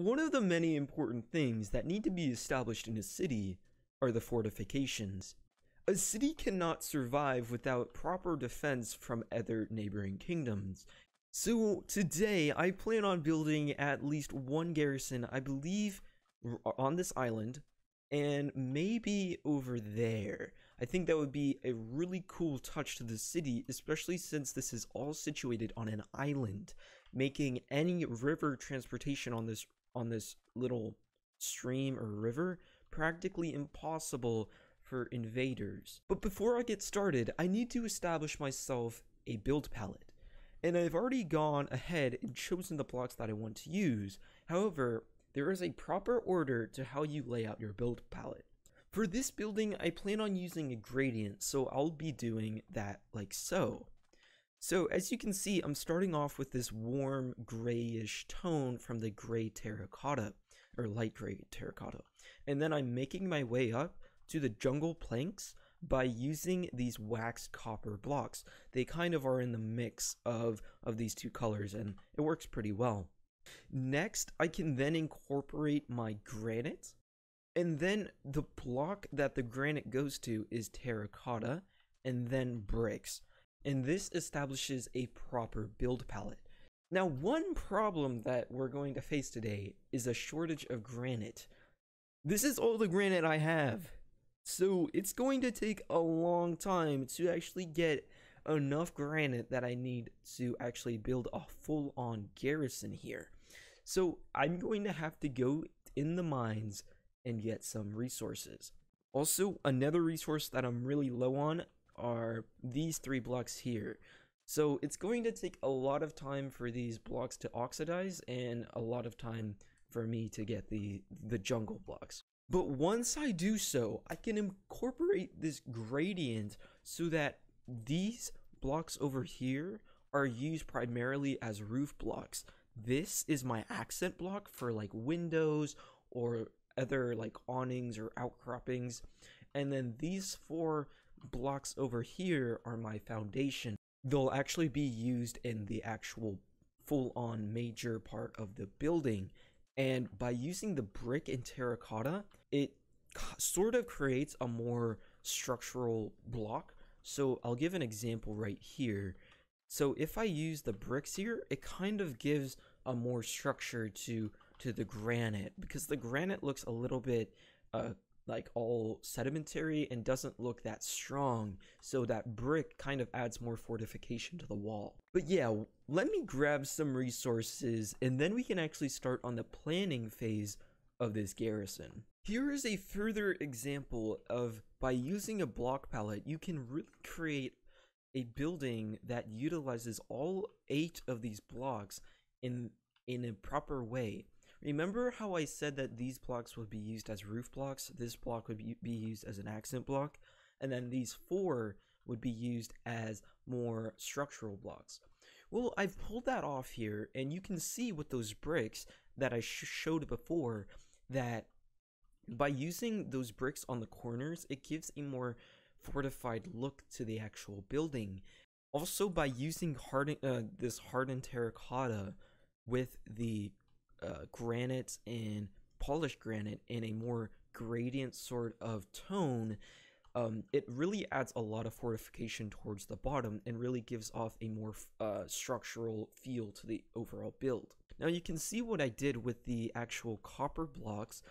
One of the many important things that need to be established in a city are the fortifications. A city cannot survive without proper defense from other neighboring kingdoms. So today I plan on building at least one garrison, I believe, on this island, and maybe over there. I think that would be a really cool touch to the city, especially since this is all situated on an island, making any river transportation on this little stream or river practically impossible for invaders. But before I get started, I need to establish myself a build palette. And I've already gone ahead and chosen the blocks that I want to use. However, there is a proper order to how you lay out your build palette. For this building, I plan on using a gradient, so I'll be doing that like so. So as you can see, I'm starting off with this warm grayish tone from the gray terracotta, or light gray terracotta. And then I'm making my way up to the jungle planks by using these waxed copper blocks. They kind of are in the mix of these two colors, and it works pretty well. Next, I can then incorporate my granite, and then the block that the granite goes to is terracotta, and then bricks. And this establishes a proper build palette. Now, one problem that we're going to face today is a shortage of granite. This is all the granite I have. So it's going to take a long time to actually get enough granite that I need to actually build a full-on garrison here. So I'm going to have to go in the mines and get some resources. Also, another resource that I'm really low on are these 3 blocks here. So it's going to take a lot of time for these blocks to oxidize and a lot of time for me to get the jungle blocks. But once I do so, I can incorporate this gradient so that these blocks over here are used primarily as roof blocks. This is my accent block for like windows or other like awnings or outcroppings. And then these 4 blocks over here are my foundation. They'll actually be used in the actual full-on major part of the building. And by using the brick and terracotta, it sort of creates a more structural block. So I'll give an example right here. So if I use the bricks here, it kind of gives a more structure to the granite, because the granite looks a little bit like all sedimentary and doesn't look that strong, so that brick kind of adds more fortification to the wall. But yeah, let me grab some resources and then we can actually start on the planning phase of this garrison. Here is a further example of, by using a block palette, you can really create a building that utilizes all 8 of these blocks in a proper way. Remember how I said that these blocks would be used as roof blocks? This block would be used as an accent block, and then these 4 would be used as more structural blocks. Well, I've pulled that off here, and you can see with those bricks that I showed before that by using those bricks on the corners, it gives a more fortified look to the actual building. Also, by using this hardened terracotta with the granite and polished granite in a more gradient sort of tone, it really adds a lot of fortification towards the bottom and really gives off a more structural feel to the overall build. Now you can see what I did with the actual copper blocks.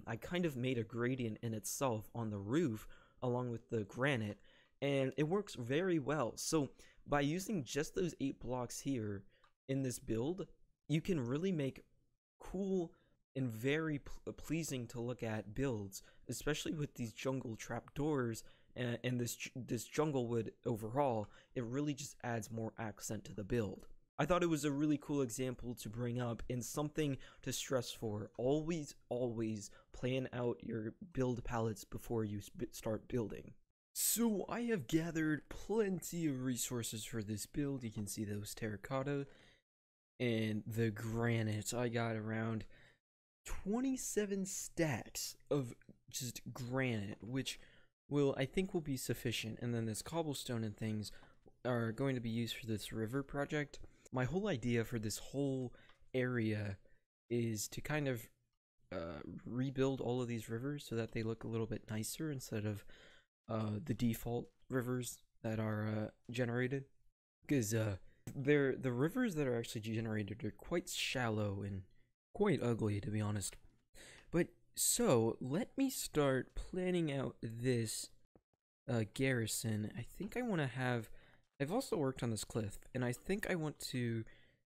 I kind of made a gradient in itself on the roof along with the granite, and it works very well. So by using just those 8 blocks here in this build, you can really make cool and very pleasing to look at builds, especially with these jungle trapdoors and this jungle wood overall. It really just adds more accent to the build. I thought it was a really cool example to bring up and something to stress for. Always plan out your build palettes before you start building. So I have gathered plenty of resources for this build. You can see those terracotta and the granite. I got around 27 stacks of just granite, which I think will be sufficient. And then this cobblestone and things are going to be used for this river project. My whole idea for this whole area is to kind of rebuild all of these rivers so that they look a little bit nicer instead of the default rivers that are generated. Because the rivers that are actually generated are quite shallow and quite ugly, to be honest. But so let me start planning out this garrison. I think I want to have. I've also worked on this cliff, and I think I want to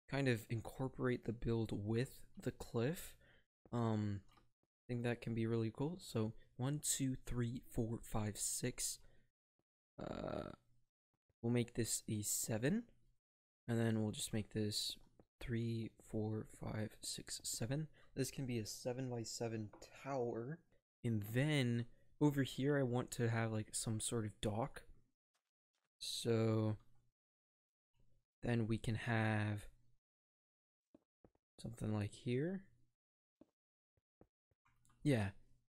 kind of incorporate the build with the cliff. I think that can be really cool. So 1, 2, 3, 4, 5, 6. We'll make this a 7, and then we'll just make this 3, 4, 5, 6, 7. This can be a 7x7 tower, and then over here I want to have like some sort of dock. So then we can have something like here. Yeah,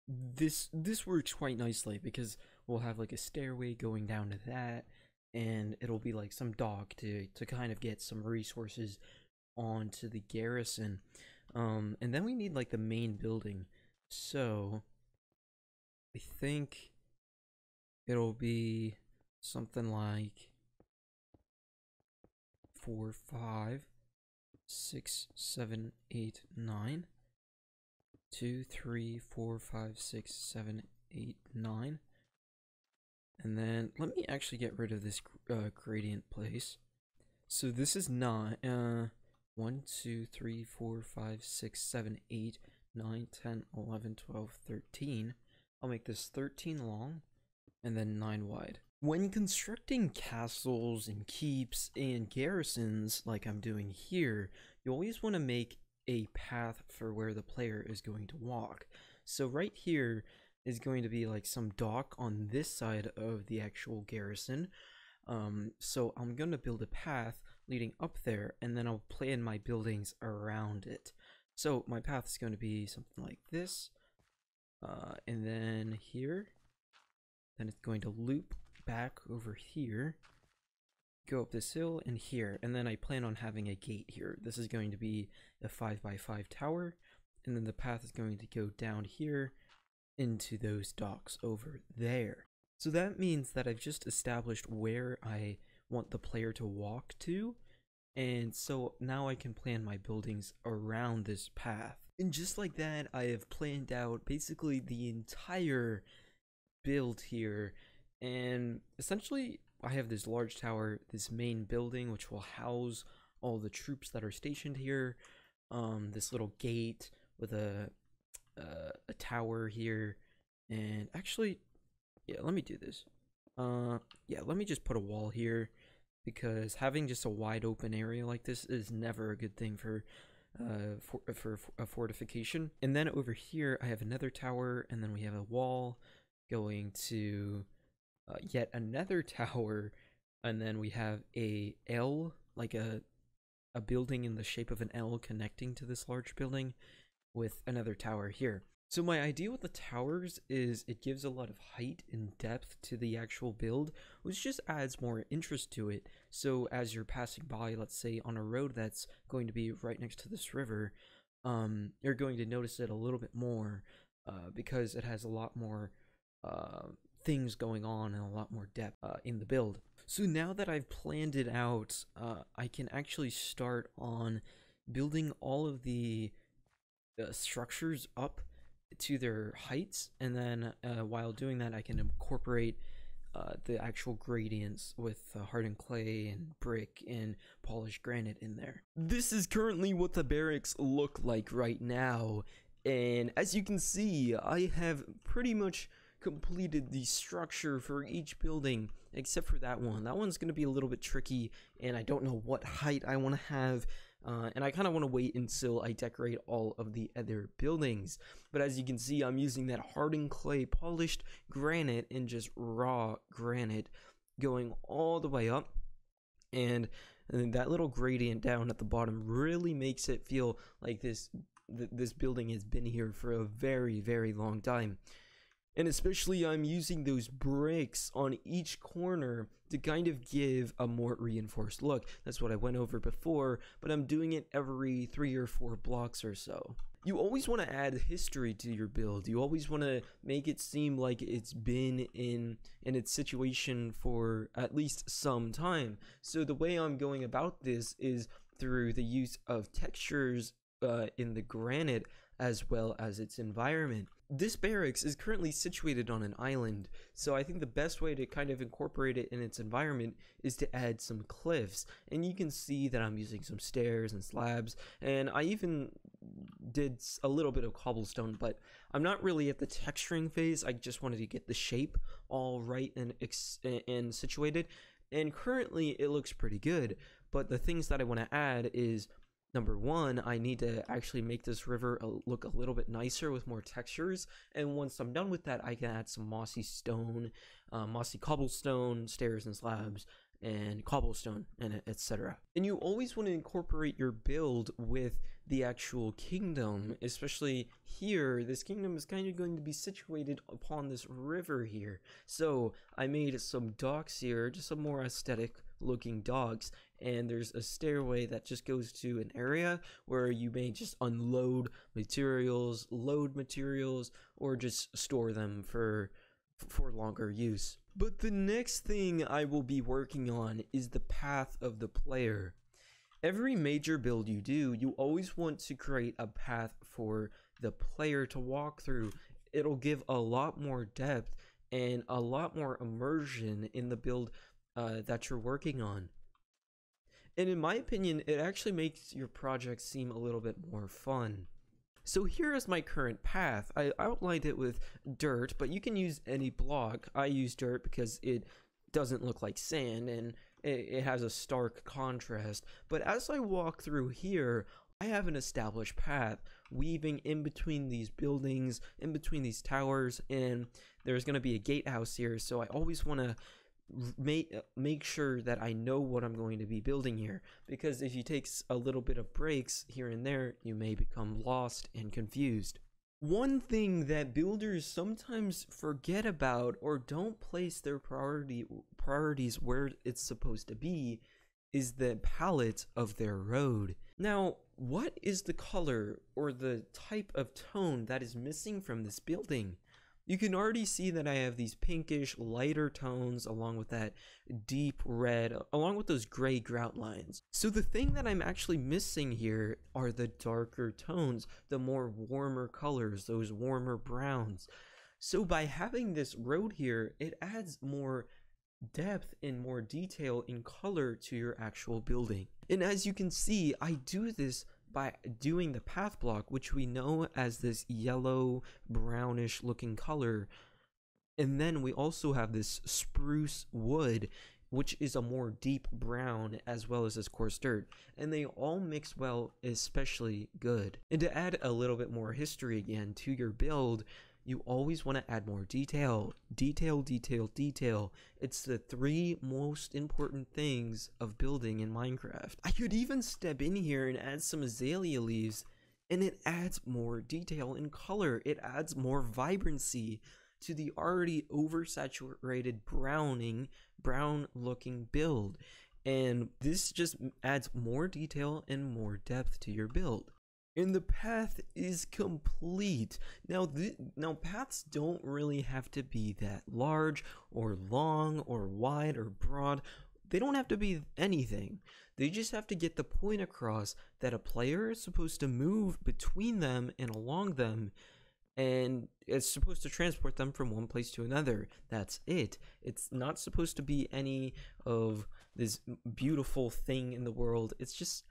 this works quite nicely because we'll have like a stairway going down to that, and it'll be like some dock to kind of get some resources onto the garrison. And then we need like the main building. So I think it'll be something like 4, 5, 6, 7, 8, 9. 2, 3, 4, 5, 6, 7, 8, 9. And then let me actually get rid of this gradient place. So this is not 1, 2, 3, 4, 5, 6, 7, 8, 9, 10, 11, 12, 13. I'll make this 13 long and then 9 wide. When constructing castles and keeps and garrisons like I'm doing here, you always want to make a path for where the player is going to walk. So right here is going to be like some dock on this side of the actual garrison. So I'm going to build a path leading up there, and then I'll plan my buildings around it. So my path is going to be something like this, and then here, then it's going to loop back over here, go up this hill and here, and then I plan on having a gate here. This is going to be a 5x5 tower, and then the path is going to go down here into those docks over there. So that means that I've just established where I want the player to walk to, and so now I can plan my buildings around this path. And just like that, I have planned out basically the entire build here, and essentially I have this large tower, this main building, which will house all the troops that are stationed here. This little gate with a tower here, and actually, yeah, let me do this. Yeah, let me just put a wall here, because having just a wide open area like this is never a good thing for a fortification. And then over here, I have another tower, and then we have a wall going to yet another tower, and then we have a L, like a building in the shape of an L connecting to this large building with another tower here. So my idea with the towers is it gives a lot of height and depth to the actual build, which just adds more interest to it. So as you're passing by, let's say on a road that's going to be right next to this river, you're going to notice it a little bit more because it has a lot more things going on and a lot more depth in the build. So now that I've planned it out, I can actually start on building all of the structures up to their heights, and then while doing that I can incorporate the actual gradients with hardened clay and brick and polished granite in there. This is currently what the barracks look like right now, and as you can see, I have pretty much completed the structure for each building except for that one. That one's going to be a little bit tricky, and I don't know what height I want to have, and I kind of want to wait until I decorate all of the other buildings. But as you can see, I'm using that hardened clay, polished granite, and just raw granite going all the way up, and then that little gradient down at the bottom really makes it feel like this building has been here for a very, very long time. And especially I'm using those bricks on each corner to kind of give a more reinforced look. That's what I went over before, but I'm doing it every 3 or 4 blocks or so. You always want to add history to your build. You always want to make it seem like it's been in its situation for at least some time. So the way I'm going about this is through the use of textures in the granite as well as its environment. This barracks is currently situated on an island, so I think the best way to kind of incorporate it in its environment is to add some cliffs. And you can see that I'm using some stairs and slabs, and I even did a little bit of cobblestone, but I'm not really at the texturing phase. I just wanted to get the shape all right and situated, and currently it looks pretty good. But the things that I want to add is, number one, I need to actually make this river look a little bit nicer with more textures, and once I'm done with that, I can add some mossy stone, mossy cobblestone, stairs and slabs, and cobblestone, and etc. And you always want to incorporate your build with the actual kingdom, especially here. This kingdom is kind of going to be situated upon this river here, so I made some docks here, just some more aesthetic looking docks, and there's a stairway that just goes to an area where you may just unload materials, load materials, or just store them for longer use. But the next thing I will be working on is the path of the player. Every major build you do, you always want to create a path for the player to walk through. It'll give a lot more depth and a lot more immersion in the build that you're working on. And in my opinion, it actually makes your project seem a little bit more fun. So here is my current path. I outlined it with dirt, but you can use any block. I use dirt because it doesn't look like sand and it has a stark contrast. But as I walk through here, I have an established path weaving in between these buildings, in between these towers, and there's going to be a gatehouse here, so I always want to make sure that I know what I'm going to be building here, because if you take a little bit of breaks here and there, you may become lost and confused. One thing that builders sometimes forget about or don't place their priorities where it's supposed to be is the palette of their road. Now, what is the color or the type of tone that is missing from this building? You can already see that I have these pinkish, lighter tones along with that deep red, along with those gray grout lines. So the thing that I'm actually missing here are the darker tones, the more warmer colors, those warmer browns. So by having this road here, it adds more depth and more detail in color to your actual building. And as you can see, I do this by doing the path block, which we know as this yellow brownish looking color, and then we also have this spruce wood, which is a more deep brown, as well as this coarse dirt, and they all mix well, especially good. And to add a little bit more history again to your build, you always want to add more detail. Detail, detail, detail. It's the 3 most important things of building in Minecraft. I could even step in here and add some azalea leaves, and it adds more detail and color. It adds more vibrancy to the already oversaturated brown looking build. And this just adds more detail and more depth to your build. And the path is complete. Now paths don't really have to be that large or long or wide or broad. They don't have to be anything. They just have to get the point across that a player is supposed to move between them and along them, and it's supposed to transport them from one place to another. That's it. It's not supposed to be any of this beautiful thing in the world. It's just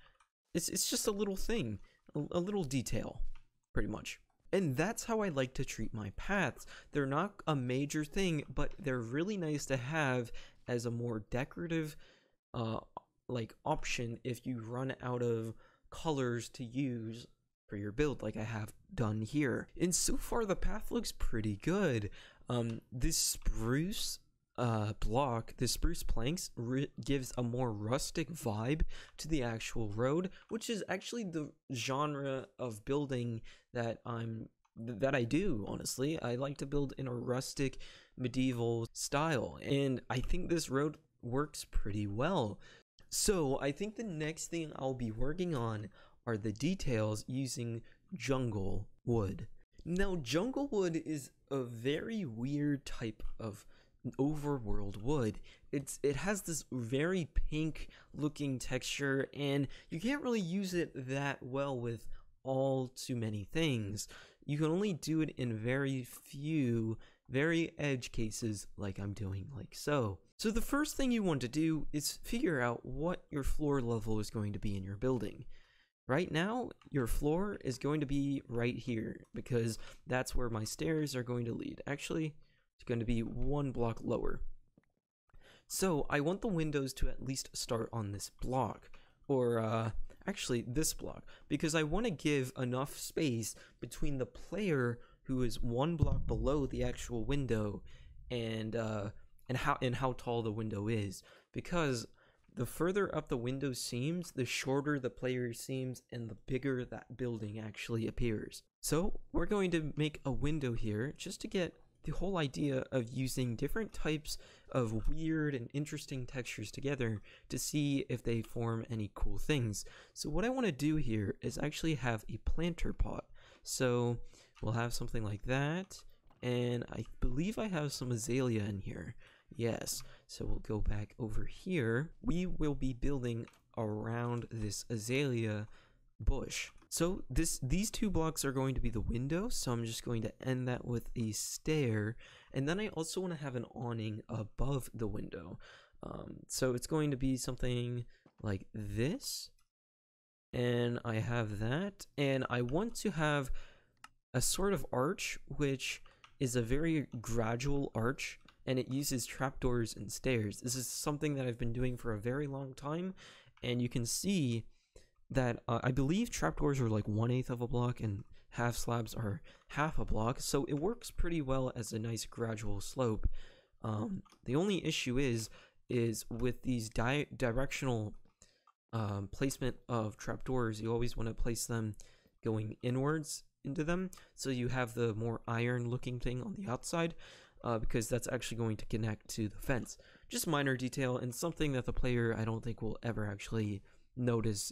a little thing. A little detail, pretty much. And that's how I like to treat my paths. They're not a major thing, but they're really nice to have as a more decorative option if you run out of colors to use for your build, like I have done here. And so far the path looks pretty good. This spruce this spruce planks gives a more rustic vibe to the actual road, which is actually the genre of building that I'm that I do, honestly. I like to build in a rustic medieval style, and I think this road works pretty well. So I think the next thing I'll be working on are the details using jungle wood. Now, jungle wood is a very weird type of overworld wood. It has this very pink looking texture, and you can't really use it that well with all too many things. You can only do it in very few, very edge cases like I'm doing like so. So the first thing you want to do is figure out what your floor level is going to be in your building. Right now, your floor is going to be right here because that's where my stairs are going to lead. Actually, it's going to be one block lower. So I want the windows to at least start on this block, or actually this block, because I want to give enough space between the player who is one block below the actual window and how tall the window is, because the further up the window seems, the shorter the player seems and the bigger that building actually appears. So we're going to make a window here just to get the whole idea of using different types of weird and interesting textures together to see if they form any cool things. So what I want to do here is actually have a planter pot. So we'll have something like that, and I believe I have some azalea in here. Yes, so we'll go back over here. We will be building around this azalea bush. So these two blocks are going to be the window, so I'm just going to end that with a stair, and then I also want to have an awning above the window. So it's going to be something like this, and I have that, and I want to have a sort of arch, which is a very gradual arch, and it uses trapdoors and stairs. This is something that I've been doing for a very long time, and you can see that I believe trapdoors are like 1/8 of a block and half slabs are half a block, so it works pretty well as a nice gradual slope. The only issue is with these directional placement of trapdoors, you always want to place them going inwards into them, so you have the more iron looking thing on the outside, because that's actually going to connect to the fence. Just minor detail, and something that the player I don't think will ever actually notice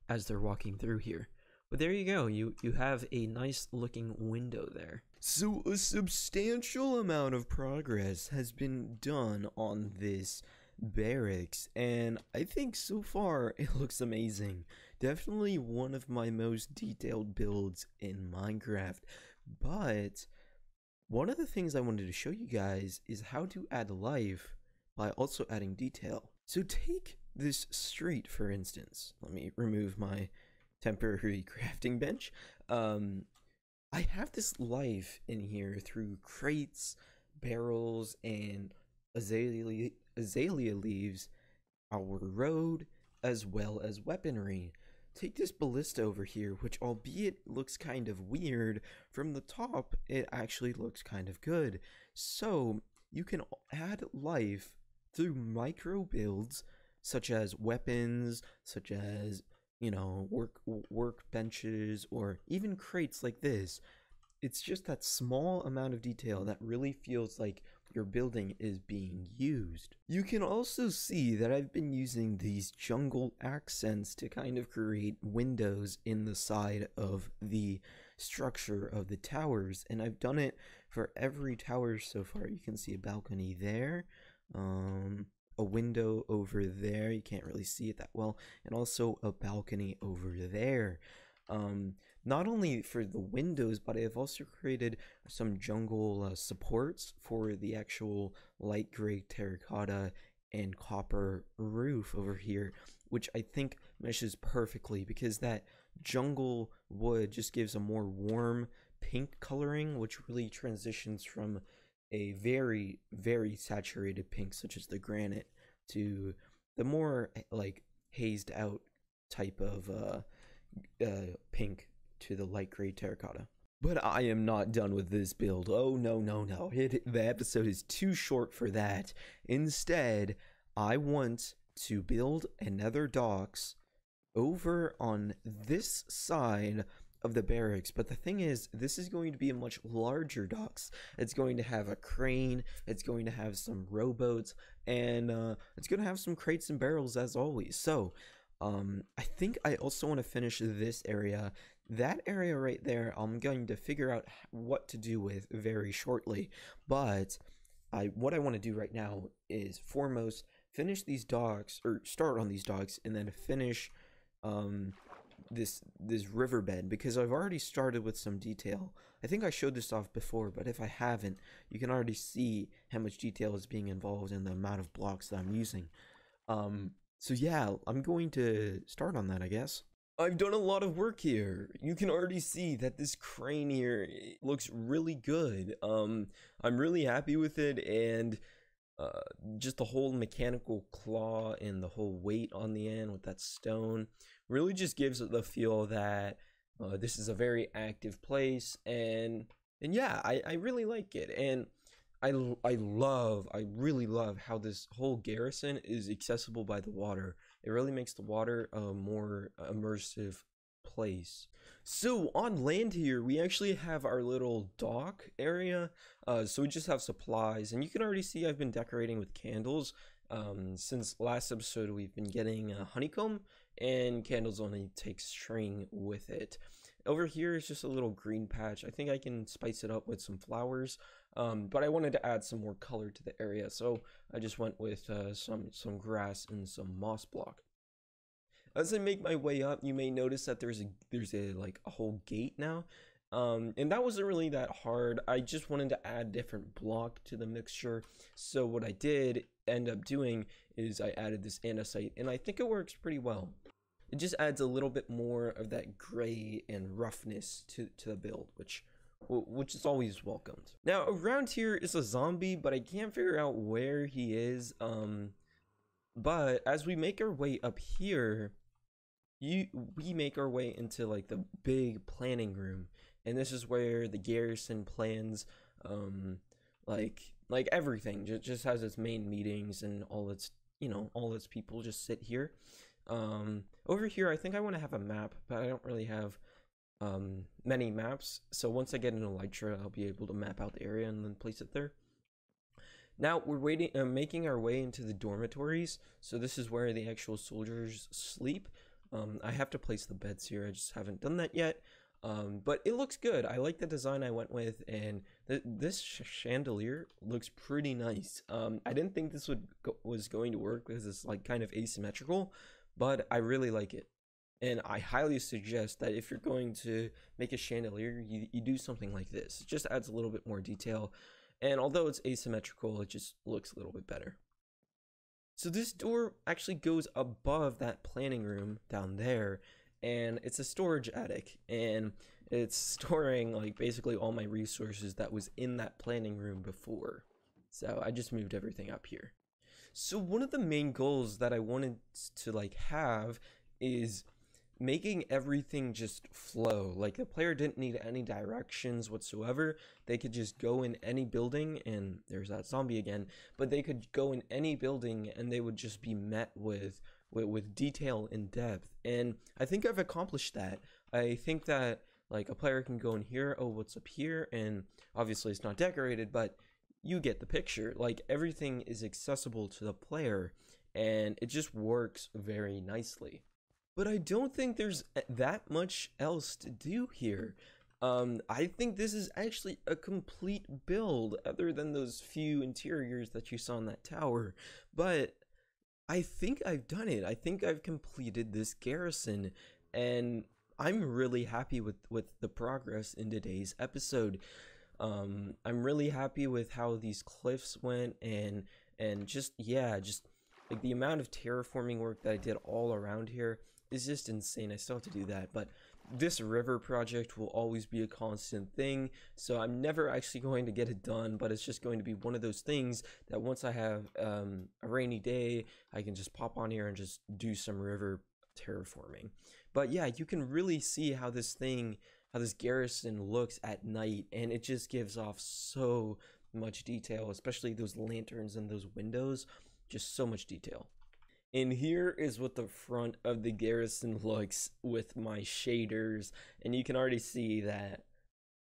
as they're walking through here. But there you go, you have a nice looking window there. So a substantial amount of progress has been done on this barracks, and I think so far it looks amazing. Definitely one of my most detailed builds in Minecraft. But one of the things I wanted to show you guys is how to add life by also adding detail. So take this street, for instance. Let me remove my temporary crafting bench. I have this life in here through crates, barrels, and azalea leaves, our road, as well as weaponry. Take this ballista over here, which albeit looks kind of weird, from the top it actually looks kind of good. So you can add life through micro builds, such as weapons, such as, you know, workbenches, or even crates like this. It's just that small amount of detail that really feels like your building is being used. You can also see that I've been using these jungle accents to kind of create windows in the side of the structure of the towers, and I've done it for every tower so far. You can see a balcony there, a window over there, you can't really see it that well, and also a balcony over there. Not only for the windows, but I have also created some jungle supports for the actual light gray terracotta and copper roof over here, which I think meshes perfectly because that jungle wood just gives a more warm pink coloring, which really transitions from a very, very saturated pink, such as the granite, to the more like hazed out type of pink to the light gray terracotta. But I am not done with this build. Oh no, the episode is too short for that. Instead, I want to build another docks over on this side of the barracks, but the thing is, this is going to be a much larger docks. It's going to have a crane, it's going to have some rowboats, and it's going to have some crates and barrels as always. So I think I also want to finish this area. That area right there, I'm going to figure out what to do with very shortly, but what I want to do right now is foremost finish these docks, or start on these docks, and then finish this riverbed, because I've already started with some detail. I think I showed this off before, but if I haven't, you can already see how much detail is being involved in the amount of blocks that I'm using. So yeah, I'm going to start on that, I guess. I've done a lot of work here. You can already see that this crane here looks really good. I'm really happy with it, and just the whole mechanical claw and the whole weight on the end with that stone really just gives it the feel that this is a very active place, and yeah, I really like it. And I really love how this whole garrison is accessible by the water. It really makes the water a more immersive place. So on land here, we actually have our little dock area. So we just have supplies, and you can already see I've been decorating with candles. Since last episode, we've been getting honeycomb, and candles only take string with it. Over here is just a little green patch. I think I can spice it up with some flowers, but I wanted to add some more color to the area, so I just went with some grass and some moss block. As I make my way up, you may notice that there's a like a whole gate now, and that wasn't really that hard. I just wanted to add different block to the mixture, so what I did end up doing is I added this andesite, and I think it works pretty well. It just adds a little bit more of that gray and roughness to the build, which is always welcomed. Now around here is a zombie, but I can't figure out where he is. But as we make our way up here, we make our way into like the big planning room, and this is where the garrison plans like everything. Just has its main meetings, and all its people just sit here. Over here I think I want to have a map, but I don't really have many maps, so once I get an elytra I'll be able to map out the area and then place it there. Now we're making our way into the dormitories, so this is where the actual soldiers sleep. I have to place the beds here, I just haven't done that yet, but it looks good. I like the design I went with, and this chandelier looks pretty nice. I didn't think this was going to work because it's like kind of asymmetrical, but I really like it, and I highly suggest that if you're going to make a chandelier, you do something like this. It just adds a little bit more detail, and although it's asymmetrical, it just looks a little bit better. So this door actually goes above that planning room down there, and it's a storage attic, and it's storing like basically all my resources that was in that planning room before. So I just moved everything up here. So one of the main goals that I wanted to like have is making everything just flow. Like the player didn't need any directions whatsoever. They could just go in any building, and there's that zombie again, but they could go in any building and they would just be met with detail and depth. And I think I've accomplished that. I think that like a player can go in here, oh, what's up here? And obviously it's not decorated, but you get the picture. Like everything is accessible to the player, and it just works very nicely. But I don't think there's that much else to do here. I think this is actually a complete build, other than those few interiors that you saw in that tower. But I think I've done it. I think I've completed this garrison, and I'm really happy with the progress in today's episode. I'm really happy with how these cliffs went, and just like the amount of terraforming work that I did all around here is just insane. I still have to do that, but this river project will always be a constant thing, so I'm never actually going to get it done, but it's just going to be one of those things that once I have a rainy day, I can just pop on here and just do some river terraforming. But yeah, you can really see how this garrison looks at night, and it just gives off so much detail, especially those lanterns and those windows, just so much detail. And here is what the front of the garrison looks with my shaders, and you can already see that,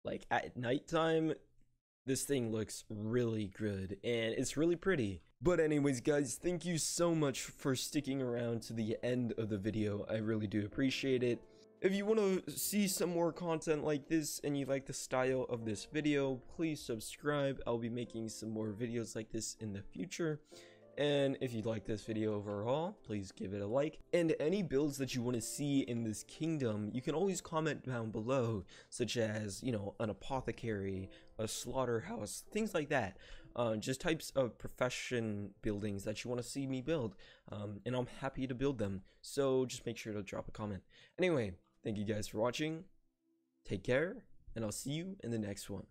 like, at nighttime, this thing looks really good, and it's really pretty. But anyways, guys, thank you so much for sticking around to the end of the video. I really do appreciate it. If you want to see some more content like this and you like the style of this video, please subscribe. I'll be making some more videos like this in the future. And if you like this video overall, please give it a like. And any builds that you want to see in this kingdom, you can always comment down below, such as, you know, an apothecary, a slaughterhouse, things like that. Just types of profession buildings that you want to see me build. And I'm happy to build them. So just make sure to drop a comment. Anyway, thank you guys for watching. Take care, and I'll see you in the next one.